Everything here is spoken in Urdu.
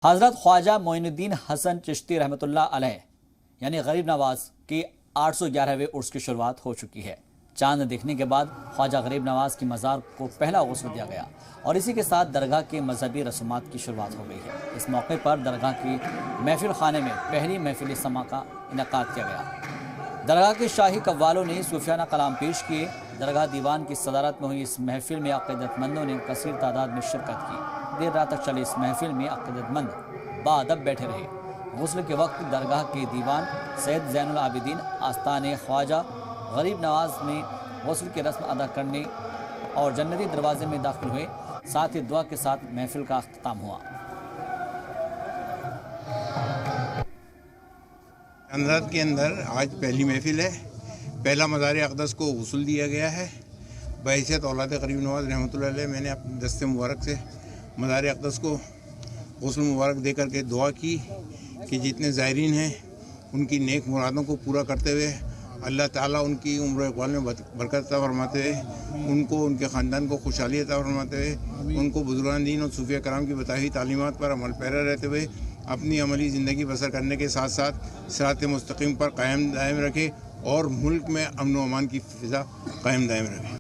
حضرت خواجہ معین الدین حسن چشتی رحمۃ اللہ علیہ یعنی غریب نواز کی 811ویں عرس کی شروعات ہو چکی ہے۔ چاند دیکھنے کے بعد خواجہ غریب نواز کی مزار کو پہلا غسل دیا گیا اور اسی کے ساتھ درگاہ کے مذہبی رسومات کی شروعات ہو گئی ہے۔ اس موقع پر درگاہ کی محفل خانے میں پہلی محفل سما کا انعقاد کیا گیا۔ درگاہ کے شاہی قوالوں نے صوفیانہ کلام پیش کیے۔ درگاہ دیوان کی صدارت میں ہوئی اس محفل میں عقیدت مندوں نے کثیر تعداد میں شرکت کی۔ دیر رات تک چلی اس محفل میں عقیدت مند بادب بیٹھے رہے۔ غسل کے وقت درگاہ کے دیوان سید زین العابدین آستان خواجہ غریب نواز میں غسل کی رسم ادا کرنے اور جنتی دروازے میں داخل ہوئے، ساتھ ہی دعا کے ساتھ محفل کا اختتام ہوا۔ اندرات کے اندر آج پہلی محفل ہے۔ پہلا مزار اقدس کو غسل دیا گیا ہے۔ بحیثیت اولاد غریب نواز رحمۃ اللہ علیہ میں نے اپنے دست مبارک سے مزار اقدس کو غسل مبارک دے کر کے دعا کی کہ جتنے زائرین ہیں ان کی نیک مرادوں کو پورا کرتے ہوئے اللہ تعالیٰ ان کی عمر و اقبال میں برکت عطا فرماتے ہوئے ان کو ان کے خاندان کو خوشحالی عطا فرماتے ہوئے ان کو بزرگان دین اور صوفیہ کرام کی بتائی ہوئی تعلیمات پر عمل پیرا رہتے ہوئے اپنی عملی زندگی بسر کرنے کے ساتھ ساتھ صراط مستقیم پر قائم دائم رکھے اور ملک میں امن و امان کی فضا قائم دائم رکھے۔